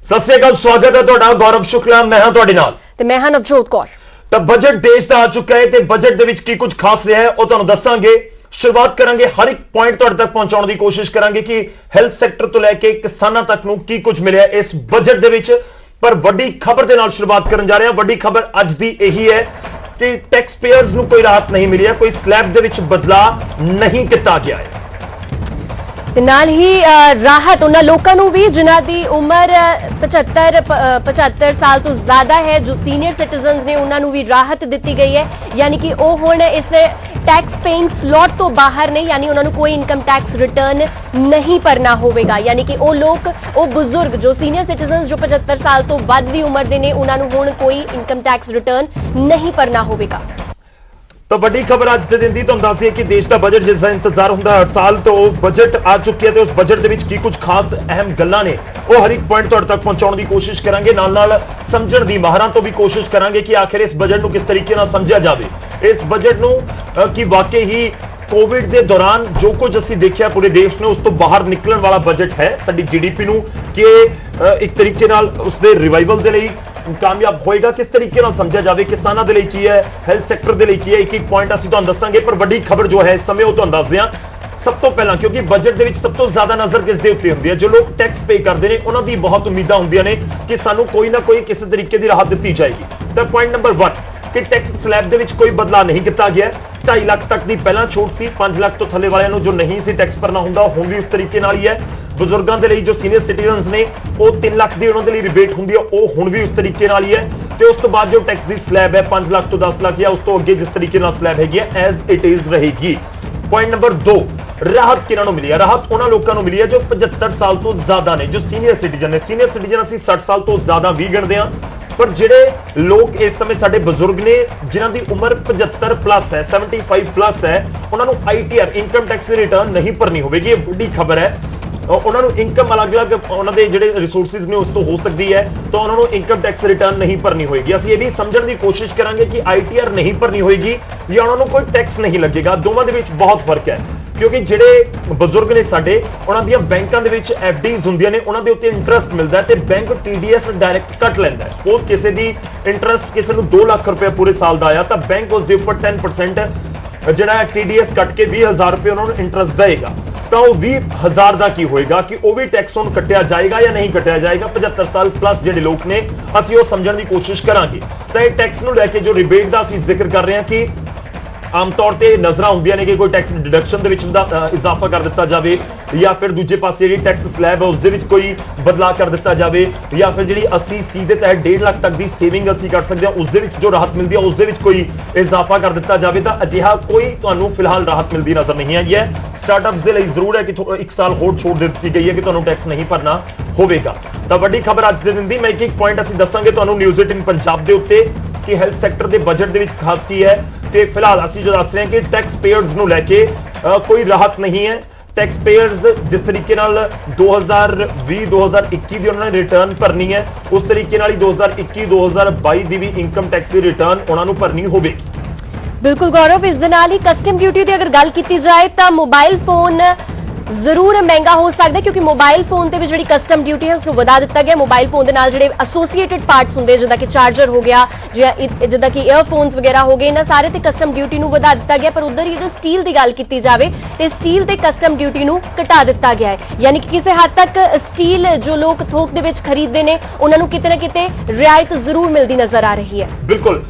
ਸਤਿ ਸ੍ਰੀ ਅਕਾਲ, ਸਵਾਗਤ ਹੈ ਤੁਹਾਡਾ। ਗੌਰਵ ਸ਼ੁਕਲਾ ਮੈਂ ਹਾਂ ਤੁਹਾਡੇ ਨਾਲ ਤੇ ਮੈਂ ਹਾਂ ਨਵਜੋਤ ਕੌਰ। ਤਾਂ ਬਜਟ ਦੇਸ਼ ਦਾ ਆ ਚੁੱਕਾ ਹੈ ਤੇ ਬਜਟ ਦੇ ਵਿੱਚ ਕੀ ਕੁਝ ਖਾਸ ਰਿਹਾ ਹੈ ਉਹ ਤੁਹਾਨੂੰ ਦੱਸਾਂਗੇ। ਸ਼ੁਰੂਆਤ ਕਰਾਂਗੇ, ਹਰ ਇੱਕ ਪੁਆਇੰਟ ਤੁਹਾਡੇ ਤੱਕ ਪਹੁੰਚਾਉਣ ਦੀ ਕੋਸ਼ਿਸ਼ ਕਰਾਂਗੇ ਕਿ ਹੈਲਥ ਸੈਕਟਰ ਤੋਂ ਲੈ ਕੇ ਕਿਸਾਨਾਂ ਤੱਕ ਨੂੰ ਕੀ ਕੁਝ ਮਿਲਿਆ ਇਸ ਬਜਟ ਦੇ ਵਿੱਚ। ਪਰ ਵੱਡੀ ਖਬਰ ਦੇ ਨਾਲ ਸ਼ੁਰੂਆਤ ਕਰਨ ਜਾ ਰਹੇ ਹਾਂ। ਵੱਡੀ ਖਬਰ ਅੱਜ ਦੀ ਇਹੀ ਹੈ ਕਿ ਟੈਕਸ ਪੇਅਰਸ ਨੂੰ ਕੋਈ ਰਾਹਤ ਨਹੀਂ ਮਿਲੀ ਹੈ, ਕੋਈ ਸਲੈਬ ਦੇ ਵਿੱਚ ਬਦਲਾਅ ਨਹੀਂ ਕੀਤਾ ਗਿਆ ਹੈ। ਤੇ ਨਾਲ ਹੀ ਰਾਹਤ ਉਹਨਾਂ ਲੋਕਾਂ ਨੂੰ ਵੀ ਜਿਨ੍ਹਾਂ ਦੀ ਉਮਰ 75 ਸਾਲ ਤੋਂ ਜ਼ਿਆਦਾ ਹੈ, ਜੋ ਸੀਨੀਅਰ ਸਿਟੀਜ਼ਨਸ ਨੇ, ਉਹਨਾਂ ਨੂੰ ਵੀ ਰਾਹਤ ਦਿੱਤੀ ਗਈ ਹੈ। ਯਾਨੀ ਕਿ ਉਹ ਹੁਣ ਇਸ ਟੈਕਸ ਪੇਇੰਗ ਸਲੌਟ ਤੋਂ ਬਾਹਰ ਨੇ, ਯਾਨੀ ਉਹਨਾਂ ਨੂੰ ਕੋਈ ਇਨਕਮ ਟੈਕਸ ਰਿਟਰਨ ਨਹੀਂ ਭਰਨਾ ਹੋਵੇਗਾ। ਯਾਨੀ ਕਿ ਉਹ ਲੋਕ, ਉਹ ਬਜ਼ੁਰਗ ਜੋ ਸੀਨੀਅਰ ਸਿਟੀਜ਼ਨਸ ਜੋ 75 ਸਾਲ ਤੋਂ ਵੱਧ ਦੀ ਉਮਰ ਦੇ ਨੇ, ਉਹਨਾਂ ਨੂੰ ਹੁਣ ਕੋਈ ਇਨਕਮ ਟੈਕਸ ਰਿਟਰਨ ਨਹੀਂ ਭਰਨਾ ਹੋਵੇਗਾ। ਤਾਂ ਵੱਡੀ ਖਬਰ ਅੱਜ ਦੇ ਦਿਨ ਦੀ ਤੁਹਾਨੂੰ ਦੱਸ ਦਈਏ ਕਿ ਦੇਸ਼ ਦਾ ਬਜਟ ਜਿਸ ਦਾ ਇੰਤਜ਼ਾਰ ਹੁੰਦਾ ਹਰ ਸਾਲ ਤੋਂ ਬਜਟ ਆ ਚੁੱਕਿਆ ਤੇ ਉਸ ਬਜਟ ਦੇ ਵਿੱਚ ਕੀ ਕੁਝ ਖਾਸ ਅਹਿਮ ਗੱਲਾਂ ਨੇ ਉਹ ਹਰ ਇੱਕ ਪੁਆਇੰਟ ਤੁਹਾਡੇ ਤੱਕ ਪਹੁੰਚਾਉਣ ਦੀ ਕੋਸ਼ਿਸ਼ ਕਰਾਂਗੇ। ਨਾਲ ਸਮਝਣ ਦੀ, ਮਾਹਰਾਂ ਤੋਂ ਵੀ ਕੋਸ਼ਿਸ਼ ਕਰਾਂਗੇ ਕਿ ਆਖਿਰ ਇਸ ਬਜਟ ਨੂੰ ਕਿਸ ਤਰੀਕੇ ਨਾਲ ਸਮਝਿਆ ਜਾਵੇ। ਇਸ ਬਜਟ ਨੂੰ ਕਿ ਵਾਕਈ ਹੀ ਕੋਵਿਡ ਦੇ ਦੌਰਾਨ ਜੋ ਕੁਝ ਅਸੀਂ ਦੇਖਿਆ ਪੂਰੇ ਦੇਸ਼ ਨੇ, ਉਸ ਤੋਂ ਬਾਹਰ ਨਿਕਲਣ ਵਾਲਾ ਬਜਟ ਹੈ। ਸਾਡੀ ਜੀਡੀਪੀ ਨੂੰ ਕਿ ਇੱਕ ਤਰੀਕੇ ਨਾਲ ਉਸ ਦੇ ਰਿਵਾਈਵਲ ਦੇ ਲਈ ਕਾਮਯਾਬ ਹੋਏਗਾ, ਕਿਸ ਤਰੀਕੇ ਨਾਲ ਸਮਝਿਆ ਜਾਵੇ। ਕਿਸਾਨਾਂ ਦੇ ਲਈ ਕੀ ਹੈ, ਹੈਲਥ ਸੈਕਟਰ ਦੇ ਲਈ ਕੀ ਹੈ, ਇੱਕ ਇੱਕ ਪੁਆਇੰਟ ਅਸੀਂ ਤੁਹਾਨੂੰ ਦੱਸਾਂਗੇ। ਪਰ ਵੱਡੀ ਖਬਰ ਜੋ ਹੈ ਇਸ ਸਮੇਂ ਉਹ ਤੁਹਾਨੂੰ ਦੱਸਦੇ ਹਾਂ। ਸਭ ਤੋਂ ਪਹਿਲਾਂ, ਕਿਉਂਕਿ ਬਜਟ ਦੇ ਵਿੱਚ ਸਭ ਤੋਂ ਜ਼ਿਆਦਾ ਨਜ਼ਰ ਕਿਸ ਦੇ ਉੱਤੇ ਹੁੰਦੀ ਹੈ, ਜੋ ਲੋਕ ਟੈਕਸ ਪੇ ਕਰਦੇ ਨੇ ਉਹਨਾਂ ਦੀ ਬਹੁਤ ਉਮੀਦਾਂ ਹੁੰਦੀਆਂ ਨੇ ਕਿ ਸਾਨੂੰ ਕੋਈ ਨਾ ਕੋਈ ਕਿਸੇ ਤਰੀਕੇ ਦੀ ਰਾਹਤ ਦਿੱਤੀ ਜਾਏਗੀ। ਤਾਂ ਪੁਆਇੰਟ ਨੰਬਰ 1 ਕਿ ਟੈਕਸ ਸਲੈਬ ਦੇ ਵਿੱਚ ਕੋਈ ਬਦਲਾਅ ਨਹੀਂ ਕੀਤਾ ਗਿਆ। 2.5 ਲੱਖ ਤੱਕ ਦੀ ਪਹਿਲਾਂ ਛੋਟ ਸੀ, 5 ਲੱਖ ਤੋਂ ਥੱਲੇ ਵਾਲਿਆਂ ਨੂੰ ਜੋ ਨਹੀਂ ਸੀ ਟੈਕਸ ਭਰਨਾ ਹੁੰਦਾ ਹੁਣ ਵੀ ਉਸ ਤਰੀਕੇ ਨਾਲ ਹੀ ਹੈ। ਬਜ਼ੁਰਗਾਂ ਦੇ ਲਈ ਜੋ ਸੀਨੀਅਰ ਸਿਟੀਜ਼ਨਸ ਨੇ ਉਹ 3 ਲੱਖ ਦੀ ਉਹਨਾਂ ਦੇ ਲਈ ਰਿਬੇਟ ਹੁੰਦੀ ਹੈ, ਉਹ ਹੁਣ ਵੀ ਉਸ ਤਰੀਕੇ ਨਾਲ ਹੀ ਹੈ। ਤੇ ਉਸ ਤੋਂ ਬਾਅਦ ਜੋ ਟੈਕਸ ਦੀ ਸਲੈਬ ਹੈ 5 ਲੱਖ ਤੋਂ 10 ਲੱਖ ਜਾਂ ਉਸ ਤੋਂ ਅੱਗੇ ਜਿਸ ਤਰੀਕੇ ਨਾਲ ਸਲੈਬ ਹੈਗੀ ਹੈ ਐਜ਼ ਇਟ ਇਜ਼ ਰਹੇਗੀ। ਪੁਆਇੰਟ ਨੰਬਰ 2 ਰਾਹਤ ਕਿਹਨਾਂ ਨੂੰ ਮਿਲੀ ਹੈ? ਰਾਹਤ ਉਹਨਾਂ ਲੋਕਾਂ ਨੂੰ ਮਿਲੀ ਹੈ ਜੋ 75 ਸਾਲ ਤੋਂ ਜ਼ਿਆਦਾ ਨੇ, ਜੋ ਸੀਨੀਅਰ ਸਿਟੀਜ਼ਨ ਨੇ। ਸੀਨੀਅਰ ਸਿਟੀਜ਼ਨ ਅਸੀਂ 60 ਸਾਲ ਤੋਂ ਜ਼ਿਆਦਾ ਵੀ ਗਿਣਦੇ ਹਾਂ, ਪਰ ਜਿਹੜੇ ਲੋਕ ਇਸ ਸਮੇਂ ਸਾਡੇ ਬਜ਼ੁਰਗ ਨੇ ਜਿਨ੍ਹਾਂ ਦੀ ਉਮਰ 75 ਪਲੱਸ ਹੈ, 75 ਪਲੱਸ ਹੈ, ਉਹਨਾਂ ਨੂੰ ਆਈਟੀਆਰ ਇਨਕਮ ਟੈਕਸ ਰਿਟਰਨ ਨਹੀਂ ਭਰਨੀ ਹੋਵੇਗੀ। ਇਹ ਵੱਡੀ ਖਬਰ ਹੈ। ਉਹਨਾਂ ਨੂੰ ਇਨਕਮ ਅਲੱਗ-ਅਲੱਗ ਉਹਨਾਂ ਦੇ ਜਿਹੜੇ ਰਿਸੋਰਸਿਸ ਨੇ ਉਸ ਤੋਂ ਹੋ ਸਕਦੀ ਹੈ, ਤਾਂ ਉਹਨਾਂ ਨੂੰ ਇਨਕਮ ਟੈਕਸ ਰਿਟਰਨ ਨਹੀਂ ਭਰਨੀ ਹੋਏਗੀ। ਅਸੀਂ ਇਹ ਵੀ ਸਮਝਣ ਦੀ ਕੋਸ਼ਿਸ਼ ਕਰਾਂਗੇ ਕਿ ਆਈਟੀਆਰ ਨਹੀਂ ਭਰਨੀ ਹੋਏਗੀ ਜਾਂ ਉਹਨਾਂ ਨੂੰ ਕੋਈ ਟੈਕਸ ਨਹੀਂ ਲੱਗੇਗਾ। ਦੋਵਾਂ ਦੇ ਵਿੱਚ ਬਹੁਤ ਫਰਕ ਹੈ, ਕਿਉਂਕਿ ਜਿਹੜੇ ਬਜ਼ੁਰਗ ਨੇ ਸਾਡੇ, ਉਹਨਾਂ ਦੀਆਂ ਬੈਂਕਾਂ ਦੇ ਵਿੱਚ ਐਫਡੀਜ਼ ਹੁੰਦੀਆਂ ਨੇ, ਉਹਨਾਂ ਦੇ ਉੱਤੇ ਇੰਟਰਸਟ ਮਿਲਦਾ ਤੇ ਬੈਂਕ ਟੀਡੀਐਸ ਡਾਇਰੈਕਟ ਕੱਟ ਲੈਂਦਾ ਹੈ। ਸਪੋਜ਼ ਕਿਸੇ ਦੀ ਇੰਟਰਸਟ ਕਿਸੇ ਨੂੰ 2 ਲੱਖ ਰੁਪਏ ਪੂਰੇ ਸਾਲ ਦਾ ਆਇਆ ਤਾਂ ਬੈਂਕ ਉਸ ਦੇ ਉੱਪਰ 10% ਜਿਹੜਾ ਟੀਡੀਐਸ ਕੱਟ ਕੇ 20,000 ਰੁਪਏ ਉਹਨਾਂ ਨੂੰ ਇੰਟਰਸਟ ਦੇਗਾ। ਤਾਂ ਉਹ 20,000 ਦਾ ਕੀ ਹੋਏਗਾ ਕਿ ਉਹ ਵੀ ਟੈਕਸ ਹੁਣ ਕੱਟਿਆ ਜਾਏਗਾ ਜਾਂ ਨਹੀਂ ਕੱਟਿਆ ਜਾਏਗਾ। 75 ਸਾਲ ਪਲੱਸ ਜਿਹੜੇ ਲੋਕ ਨੇ ਅਸੀਂ ਉਹ ਸਮਝਣ ਦੀ ਕੋਸ਼ਿਸ਼ ਕਰਾਂਗੇ। ਤਾਂ ਇਹ ਟੈਕਸ ਨੂੰ ਲੈ ਕੇ ਜੋ ਰਿਬੇਟ ਦਾ ਅਸੀਂ ਜ਼ਿਕਰ ਕਰ ਰਹੇ ਹਾਂ ਕਿ ਆਮ ਤੌਰ ਤੇ ਨਜ਼ਰਾਂ ਹੁੰਦੀਆਂ ਨੇ ਕਿ ਕੋਈ ਟੈਕਸ ਡਿਡਕਸ਼ਨ ਦੇ ਵਿੱਚ ਇਜ਼ਾਫਾ ਕਰ ਦਿੱਤਾ ਜਾਵੇ ਜਾਂ ਫਿਰ ਦੂਜੇ ਪਾਸੇ ਜਿਹੜੀ ਟੈਕਸ ਸਲੈਬ ਹੈ ਉਸ ਦੇ ਵਿੱਚ ਕੋਈ ਬਦਲਾਅ ਕਰ ਦਿੱਤਾ ਜਾਵੇ ਜਾਂ ਫਿਰ ਜਿਹੜੀ 80C ਦੇ ਤਹਿਤ 1.5 ਲੱਖ ਤੱਕ ਦੀ ਸੇਵਿੰਗ ਅਸੀਂ ਕਰ ਸਕਦੇ ਹਾਂ ਉਸ ਦੇ ਵਿੱਚ ਜੋ ਰਾਹਤ ਮਿਲਦੀ ਹੈ ਉਸ ਦੇ ਵਿੱਚ ਕੋਈ ਇਜ਼ਾਫਾ ਕਰ ਦਿੱਤਾ ਜਾਵੇ। ਤਾਂ ਅਜਿਹਾ ਕੋਈ ਤੁਹਾਨੂੰ ਫਿਲਹਾਲ ਰਾਹਤ ਮਿਲਦੀ ਨਜ਼ਰ ਨਹੀਂ ਆਈ ਹੈ। ਸਟਾਰਟਅਪਸ ਦੇ ਲਈ ਜ਼ਰੂਰ ਹੈ ਕਿ 1 ਸਾਲ ਹੋਰ ਛੋਟ ਦਿੱਤੀ ਗਈ ਹੈ ਕਿ ਤੁਹਾਨੂੰ ਟੈਕਸ ਨਹੀਂ ਭਰਨਾ ਹੋਵੇਗਾ। ਤਾਂ ਵੱਡੀ ਖਬਰ ਅੱਜ ਦੇ ਦਿਨ ਦੀ, ਮੈਂ ਇੱਕ ਪੁਆਇੰਟ ਅਸੀਂ ਦੱਸਾਂਗੇ ਤੁਹਾਨੂੰ ਨਿਊਜ਼ 18 ਪੰਜਾਬ ਦੇ ਉੱਤੇ ਕਿ ਹੈਲਥ ਸੈਕਟਰ ਦੇ ਬਜਟ ਦੇ ਵਿੱਚ ਖਾਸ ਕੀ ਹੈ। ਤੇ ਫਿਲਹਾਲ ਅਸੀਂ ਜੋ ਦੱਸ ਰਹੇ ਹਾਂ ਕਿ ਟੈਕਸ ਪੇਅਰਸ ਨੂੰ ਲੈ ਕੇ ਕੋਈ ਰਾਹਤ ਨਹੀਂ ਹੈ। ਟੈਕਸ ਪੇਅਰਸ ਜਿਸ ਤਰੀਕੇ ਨਾਲ 2020-2021 ਦੀ ਉਹਨਾਂ ਨੇ ਰਿਟਰਨ ਭਰਨੀ ਹੈ, ਉਸ ਤਰੀਕੇ ਨਾਲ ਹੀ 2021-2022 ਦੀ ਵੀ ਇਨਕਮ ਟੈਕਸ ਦੀ ਰਿਟਰਨ ਉਹਨਾਂ ਨੂੰ ਭਰਨੀ ਹੋਵੇਗੀ। ਬਿਲਕੁਲ ਗੌਰਵ, ਇਸ ਦੇ ਨਾਲ ਹੀ ਕਸਟਮ ਡਿਊਟੀ ਦੀ ਅਗਰ ਗੱਲ ਕੀਤੀ ਜਾਏ ਤਾਂ ਮੋਬਾਈਲ ਫੋਨ ਜ਼ਰੂਰ ਮਹਿੰਗਾ ਹੋ ਸਕਦਾ, ਕਿਉਂਕਿ ਮੋਬਾਈਲ ਫੋਨ ਤੇ ਵੀ ਜਿਹੜੀ ਕਸਟਮ ਡਿਊਟੀ ਹੈ ਉਸ ਨੂੰ ਵਧਾ ਦਿੱਤਾ ਗਿਆ। ਮੋਬਾਈਲ ਫੋਨ ਦੇ ਨਾਲ ਜਿਹੜੇ ਐਸੋਸੀਏਟਡ ਪਾਰਟਸ ਹੁੰਦੇ ਜਿੱਦਾਂ ਕਿ ਚਾਰਜਰ ਹੋ ਗਿਆ, ਜਿੱਦਾਂ ਕਿ ਈਅਰਫੋਨਸ ਵਗੈਰਾ ਹੋ ਗਏ, ਇਹਨਾਂ ਸਾਰੇ ਤੇ ਕਸਟਮ ਡਿਊਟੀ ਨੂੰ ਵਧਾ ਦਿੱਤਾ ਗਿਆ। ਪਰ ਉਧਰ ਹੀ ਜਦੋਂ ਸਟੀਲ ਦੀ ਗੱਲ ਕੀਤੀ ਜਾਵੇ ਤੇ ਸਟੀਲ ਤੇ ਕਸਟਮ ਡਿਊਟੀ ਨੂੰ ਘਟਾ ਦਿੱਤਾ ਗਿਆ ਹੈ। ਯਾਨੀ ਕਿ ਕਿਸੇ ਹੱਦ ਤੱਕ ਸਟੀਲ ਜੋ ਲੋਕ ਥੋਕ ਦੇ ਵਿੱਚ ਖਰੀਦਦੇ ਨੇ ਉਹਨਾਂ ਨੂੰ ਕਿਤੇ ਨਾ ਕਿਤੇ ਰਿਆਇਤ ਜ਼ਰੂਰ ਮਿਲਦੀ ਨਜ਼ਰ ਆ ਰਹੀ ਹੈ। ਬਿਲਕੁਲ,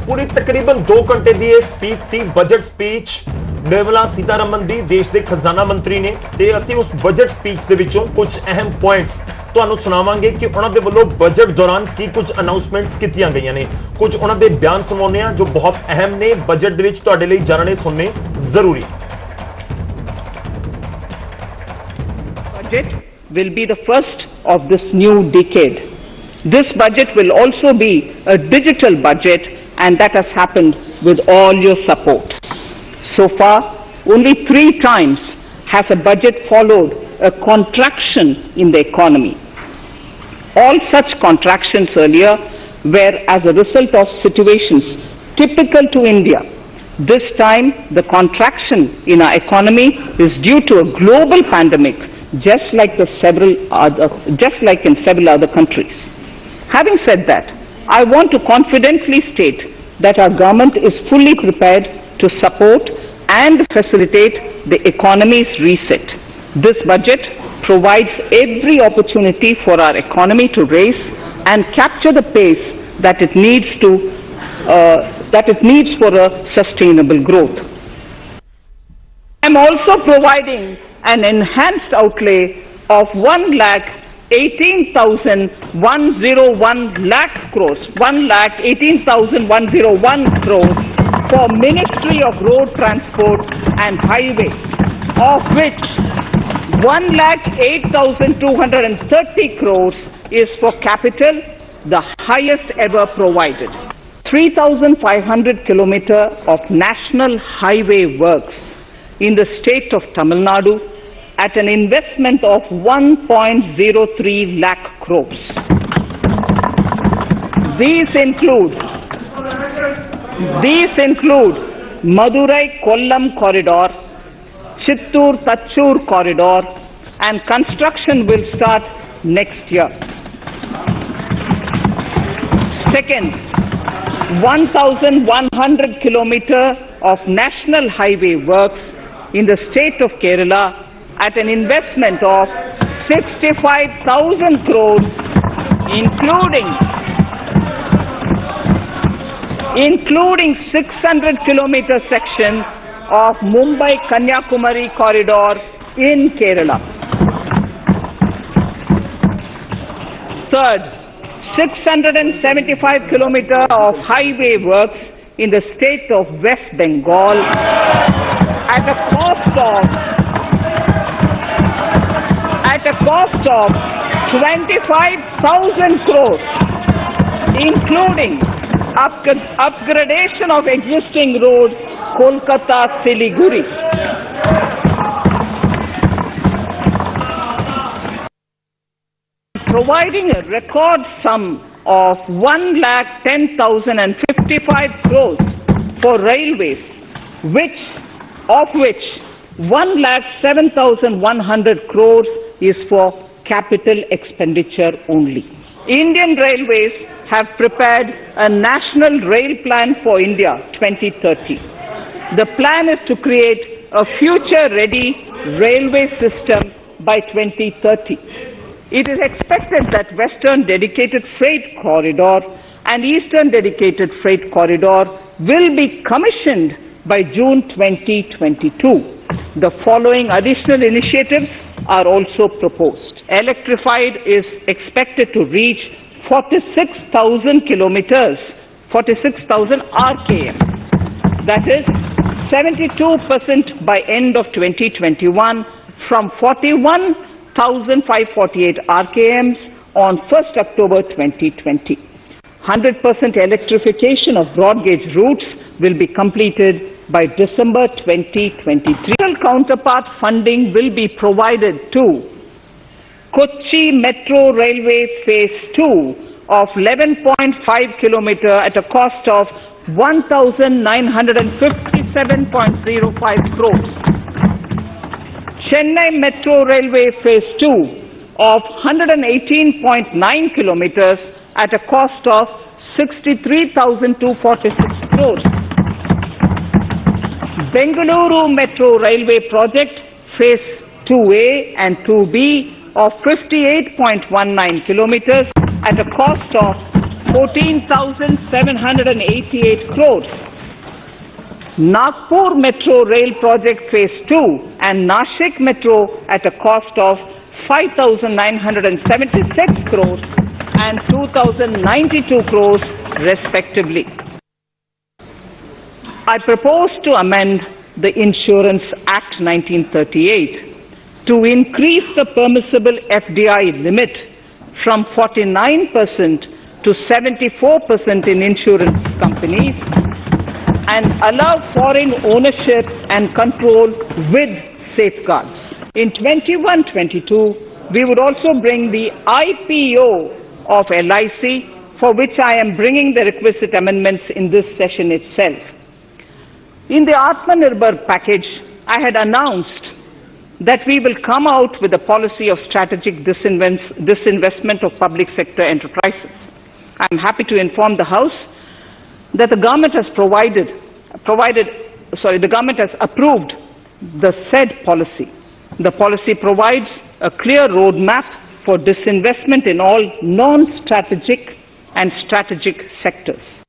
ਪੂਰੀ ਤਕਰੀਬਨ 2 ਘੰਟੇ ਦੀ ਇਹ ਸਪੀਚ ਸੀ, ਬਜਟ ਸਪੀਚ ਨਿਰਮਲਾ ਸੀਤਾਰਮਨ ਦੀ, ਦੇਸ਼ ਦੇ ਖਜ਼ਾਨਾ ਮੰਤਰੀ ਨੇ। ਤੇ ਅਸੀਂ ਉਸ ਬਜਟ ਸਪੀਚ ਦੇ ਵਿੱਚੋਂ ਕੁਝ ਅਹਿਮ ਪੁਆਇੰਟਸ ਤੁਹਾਨੂੰ ਸੁਣਾਵਾਂਗੇ ਕਿ ਉਹਨਾਂ ਦੇ ਵੱਲੋਂ ਬਜਟ ਦੌਰਾਨ ਕੀ ਕੁਝ ਅਨਾਉਂਸਮੈਂਟਸ ਕੀਤੀਆਂ ਗਈਆਂ ਨੇ। ਕੁਝ ਉਹਨਾਂ ਦੇ ਬਿਆਨ ਸੁਣਾਉਂਦੇ ਆ ਜੋ ਬਹੁਤ ਅਹਿਮ ਨੇ, ਬਜਟ ਦੇ ਵਿੱਚ ਤੁਹਾਡੇ ਲਈ ਜਾਣਨੇ ਸੁਣਨੇ ਜ਼ਰੂਰੀ। Budget will be the first of this new decade. This budget will also be a digital budget, and that has happened with all your support. So far, only 3 times has a budget followed a contraction in the economy. All such contractions earlier were as a result of situations typical to India. This time, the contraction in our economy is due to a global pandemic just like in several other countries. Having said that, I want to confidently state that our government is fully prepared to support and facilitate the economy's reset. This budget provides every opportunity for our economy to race and capture the pace that it needs for a sustainable growth. I am also providing an enhanced outlay of 1,18,101 lakh crores, 1,18,101 crores for Ministry of Road Transport and Highways, of which 1,08,230 crores is for capital, the highest ever provided. 3,500 kilometers of national highway works in the state of Tamil Nadu at an investment of 1.03 lakh crores. These include Madurai-Kollam corridor, Chittoor-Tachur corridor, and construction will start next year. Second, 1,100 kilometers of national highway works in the state of Kerala at an investment of 65,000 crores, including 600 kilometer section of Mumbai-Kanyakumari corridor in Kerala. Third, 675 kilometers of highway works in the state of West Bengal at a cost of 25,000 crores, including upgradation of existing road Kolkata-Siliguri. Providing a record sum of 1,10,055 crores for railways, of which 1,07,100 crores is for capital expenditure only. Indian Railways have prepared a National Rail Plan for India 2030. The plan is to create a future-ready railway system by 2030. It is expected that Western Dedicated Freight Corridor and Eastern Dedicated Freight Corridor will be commissioned by June 2022. The following additional initiatives are also proposed. Electrified is expected to reach 46,000 kilometers, 46,000 RKM. That is 72% by end of 2021 from 41,548 RKMs on 1st October 2020. 100% electrification of broad gauge routes will be completed by December 2023. Counterpart funding will be provided to Kochi Metro Railway Phase 2 of 11.5 kilometers at a cost of 1,957.05 crores. Chennai Metro Railway Phase 2 of 118.9 kilometers at a cost of 63,246 crores. Bengaluru Metro Railway Project Phase 2A and 2B of 58.19 kilometers at a cost of 14,788 crores. Nagpur Metro Rail Project Phase 2 and Nashik Metro at a cost of 5,976 crores and 2,092 crores respectively. I propose to amend the Insurance Act 1938 to increase the permissible FDI limit from 49% to 74% in insurance companies and allow foreign ownership and control with safeguards. In 21-22, we would also bring the IPO of LIC, for which I am bringing the requisite amendments in this session itself. In the Atmanirbhar package, I had announced that we will come out with a policy of strategic disinvestment of public sector enterprises. I am happy to inform the House that the government has the government has approved the said policy. The policy provides a clear roadmap for disinvestment in all non-strategic and strategic sectors.